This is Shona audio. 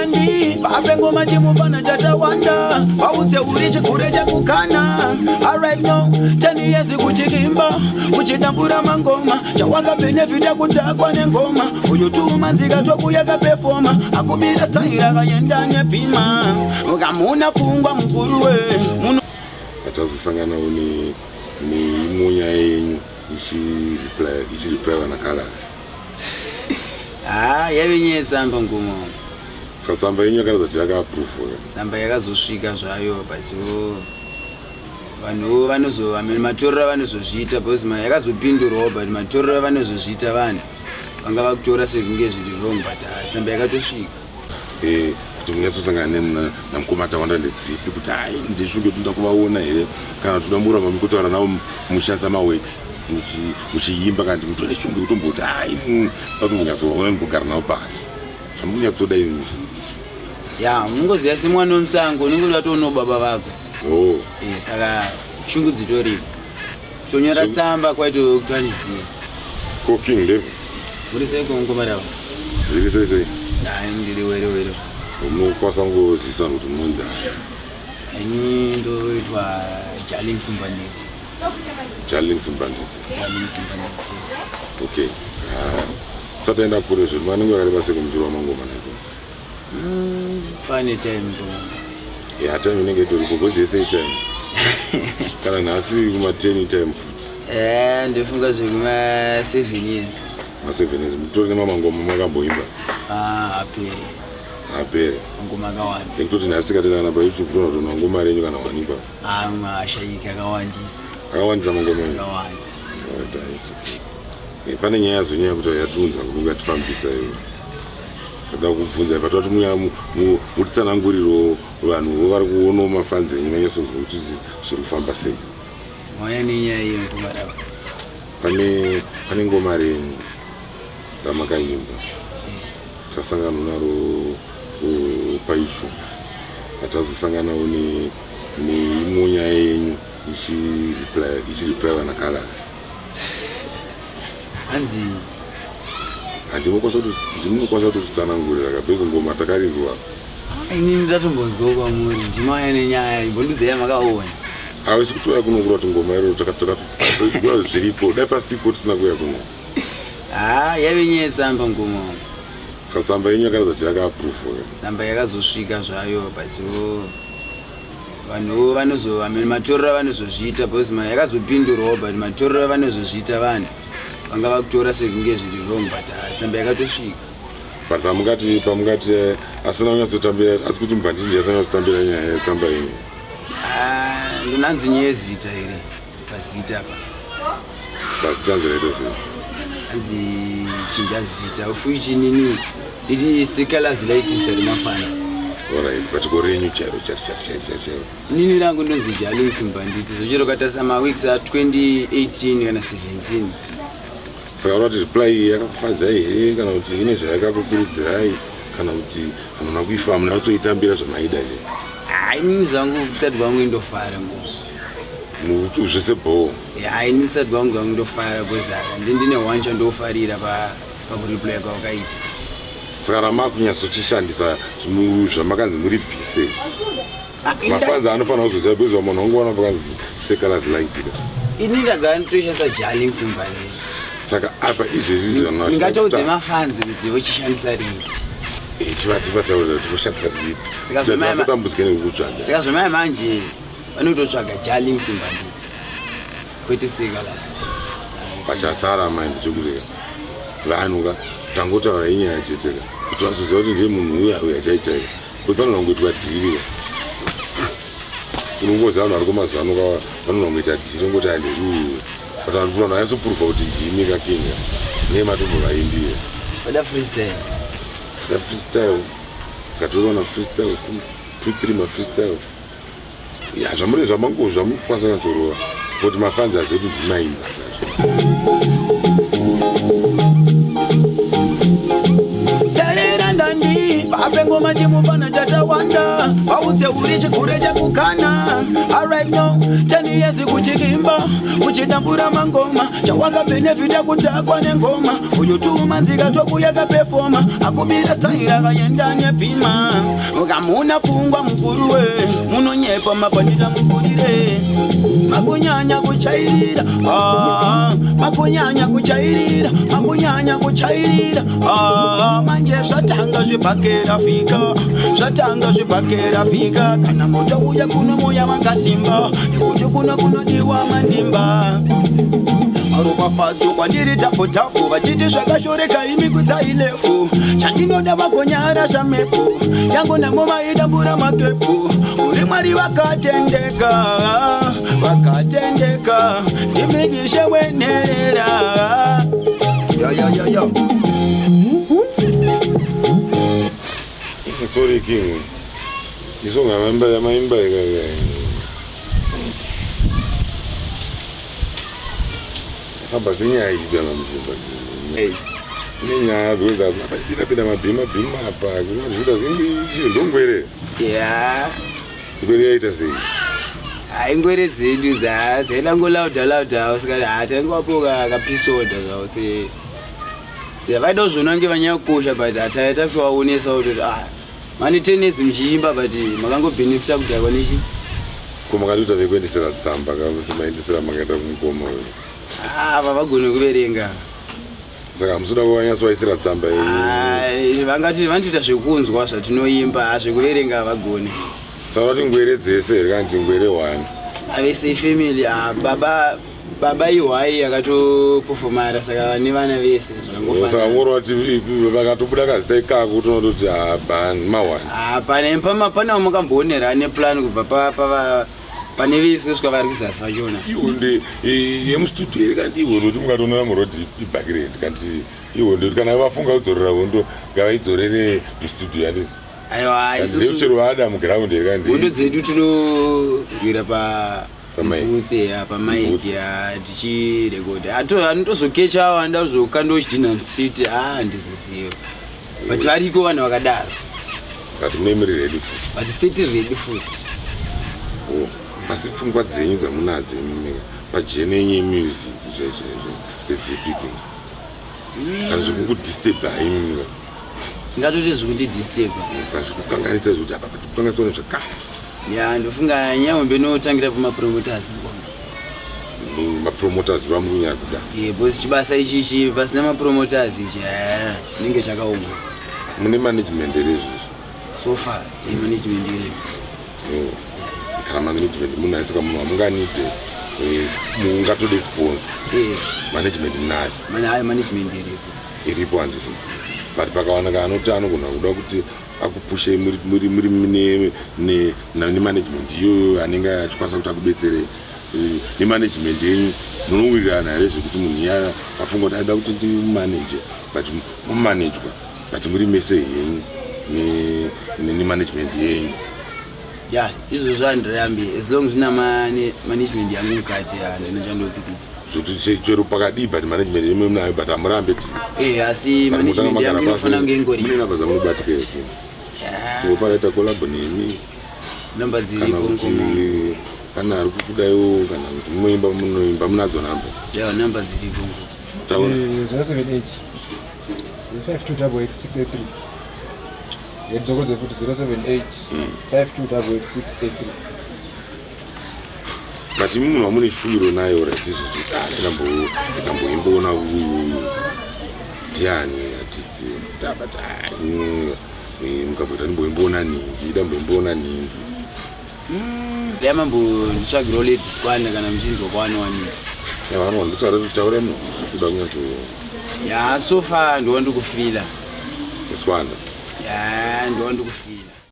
ndandi papengo machimufana chatawanda paudze uri chikure chakukana. Alright now 10 years kuchikimba kuchidambura mangoma chawanga benefita kutakwa nengoma uyu tumanzika twakuya kapefoma akubira saira kayendanya pima ukamuna pfungwa mukuruwe atazosangana ni munya yenyu ichireply vana colors. Yavenye tsamba ngoma. Saka tsamba yenyu yakaratidza kuti yakaapprove. Tsamba yakazosvika zvayo but vanhu matorero vanozozviita because yakazopindurwawo but matorero vanozozviita vanhu vanga vakutora sekunge zviri wrong but tsamba yakatosvika. Kuti munyatsosangana namukoma atawanda ndedzipi kuti hai ndeshuke toda kuvaona here kana toda muramba mukutaura navo mushandisa maworks muchiimba kana mutore shungu kutomboti hai atombonyatsoona kugara navo pasi zvamunyatsoda ini mungoziva semwana wemusango unenge udatoonawo baba vako. Saka shungu dzitoripo chonyora tsamba kwaito kuti andizive cooking level muri seiko mukomaravo zviri sei ndiri were unokwanisa ngozivisa kuti munonzi ini ndoitwa Jarling Simbanditi. Yes. Okay. Sataenda kure zvino vanenge vakaripa sekumujiro wamangoma naiko pane time time inenge itoripo because yese time kana nhasi kuma10 time futi ndofunga zvekuma7 years. Ma7 years mutori nemamangoma makamboimba apere ngoma akawanda ngekutoti nhasi katenana payoutube toona kuti mangoma renyu kana wanikwa ashayika akawandisa mangoma enyu pane nyaya yazonyaya kuti yatiunza kuti ungatifambisa iwe kada kubvunza patoti mutitsananguriro vanhu vari kuonawo mafanzi enyu manyasonzwa kuti zviri kufamba sei mauya nenyaya iyo nkumarava pane ngoma renyu ramakanyimba tasangana naro payoutube atazosanganawo neimwe nyaya yenyu ichireply vana colors. Hanzi ndinokwanisa kutotitsanangurira kabhezi ngoma takarinzwa inini ndatombonzwawo kwamuri ndimauya nenyaya imbondudza yamakaona awisi kutoya kunokura kuti ngoma iro takatoa zviripo dai pasipo tisina kuya kuno yavenye tsamba ngoma. Saka tsamba yenyu yakaratidza kuti yakaapprove. Tsamba yakazosvika zvayo but vanhu matorero vanozozviita because yakazopindurwawo but matorero vanozozviita vanhu vanga vakutora sekunge zviri wrong but tsamba yakatosvika. But pamungati asina kunyatsotambira asi kuti Mbanditi ndiye asina kunyatsootambira nyaya yetsamba yenyu. Ndonanzi nyaya yezita here pazita apa. Pazita nziraito sei? Hanzi chinja zita ufuyi chinini iri secolors lightest remafanzi. Alright, but korenyu charo. Nini rangu ndonzi Jarling Simbanditi zochero katasa maweeks 2018 kana 17. Saka urati reply yakakufadzai here kana kuti ine zvayakakukurudzirai kana kuti hamuna kuifamba muna kutsoitambira zvamaida here? Inini zvangu kusati kwangu indofara zvese bho. Inini kusati kwangu indofara kwezaka ndine one chandofarira pakureply kwawakaita. Saka ramakunyatsotishandisa zvamakanzi muribvise mafanzi anofanira kuzoziva bezwa munhu wanguwana pakanzi secolors lighted. Inini ndagara nditoshandisa Jarling Simbanditi. Saka apa izvezvi ndingataudze mafanzi kuti vochishandisa rini chivataurira kuti voshandisa ripi asatambudzike nekukutsvaga. Saka zvamai manje vanototsvaga Jarling Simbanditi kwete secolors. Pachasara maindi chokureva vanhu tangotaura inyaya cheteka kuti vazoziva kuti ndiye munhu uya chaichai kuti vanonangoitwa dhiri unongoziva vanhu vari kumazuva ano vanonangoita dhiri ngoti handiriuiwe but vanhu vanyatsopuruvha kuti ndimi kakinga nematombo vaimbiwe vada freestyle ngationa freestyle 2-3 mafreestyle zvamuri zvamukwanisa kanyorova kuti mafanzi azive kuti ndimaimba tarera ndandi vape ngoma chimupana chatawanda vaudze uri chikure chakukana. Alright now 10 years kuchikimba kuchidambura mangoma chawanga benefita kutakwa nengoma uyu tumanzika twakuyaga performa akubira saira kayendanye pima ukamuna pfungwa mukuruwe munonyepa mapandira mukurire makunyanya kuchairira makunyanya kuchairira makunyanya kuchairira manje zvatanga zvibhakera fika zvatanga zvibhakera fika kana moto uya kuno moya wakasimba nekuti kuno kunodiwa mandimba maropafadzo kwandiri tapotapo vachiti zvakashoreka imi kutsailefu chandinoda vagonyara zvamepo yangu namo maidambura makepu uri mwari vakatendeka vakatendeka ndimigishe wenerera yo sorry king isonga maimba hamba zinyaya idana mjimba nenyaya dzoda apachitapinda mabhima apa zvinoda zvingi ndongwere ngwere yaita sei hai ngwere dzedu dzaenda ngolaudha usikati taingowapoka kapisoda zvao sevaida kuzvona nge vanyakukosha but hataita kuvaonesa kuti mani tenesi muchiimba but makangobhenefita kudhakwa nechi komakatoita vekuendesera tsamba kavasimaendesera makaenda kumukoma ava vagone kuverenga saka musoda kuvanyatsovaisira tsamba vangati vanotoita zvekunzwa zvatinoimba zvekuverenga havagone saka kuti ngwere dzese here kana ti ngwere 1 avese family baba ihwai akatopofomara saka nevana vese saka ngoro vati vakatobuda kazita ikako kuti unototi mawani pana mukamboonera neplan kubva pane vese kusvika vari kuzasi vachona ihonde yemustudio here kanti ihonde kuti mukatoona murodhi ibhakiredi kanti ihonde kuti kana vafunga kudzorera hondo ngavaidzorere mustudio handiti aiwa isuchero vaada mugiraundi here kandi hondo dzedu tinogwira pamaiki tichirekodha anotozokecha wanda kuzokandochidina street handizosiyo but variko vanhu vakadaro but munemuri ready futi but state ready futi asi pfungwa dzenyu dzamunadzo pajenenye music zvedzipipi kana zvekungudisturba haimimika tingatoti zvekundidisturba zvekukanganisa zvekuti apa patikanganisa one zvakati ndofunga nyambe notangira pamapromoters mapromoters vamurunyaya kuda bcause chibasa ichichi pasina mapromoters ichi chinenge chakaoma mune management here izvozvo so far management iri kana management munayo saka munhu amunganite mungatode sponsor management munayo management iripo handiti but pakawanaka anoti anogona kuda kuti akupushei muri nemanagement iyoyo anenge achikwanisa kuti akubetsere nemanagement yenyu munowirirana here zvekuti munhu iya afunga kuti aida kuti ndimanage but mumanagwa but muri mese henyu nemanagement yenyu izvozvo handirambi as long as zvina management yangu mukati handinochandopikisa zvoti chero pakadii but management yemwe munayo but hamurambe asi management yangu inofana kunge ingori munenambaza munobatika here tiparaita kolabo nemi namba dziripo kana ari kukudaiwo kana kuti munoimba munadzo namba namba dziripo taura 078 5288 yedzokodze futi 078 5288 but munhu wamune shuviro nayo raitizvo ndikamboimboona uyu ndiani artisti but mukabvota ndimboimboona ningi ndamboimboona ningi ndamambo nditsvagirawo ledi squanda kana muchinzwa kwaanowanika vanhu nditsvara kutaura munhu kuda kunyatso so far ndiwa ndikufila squanda ndiwa ndikufila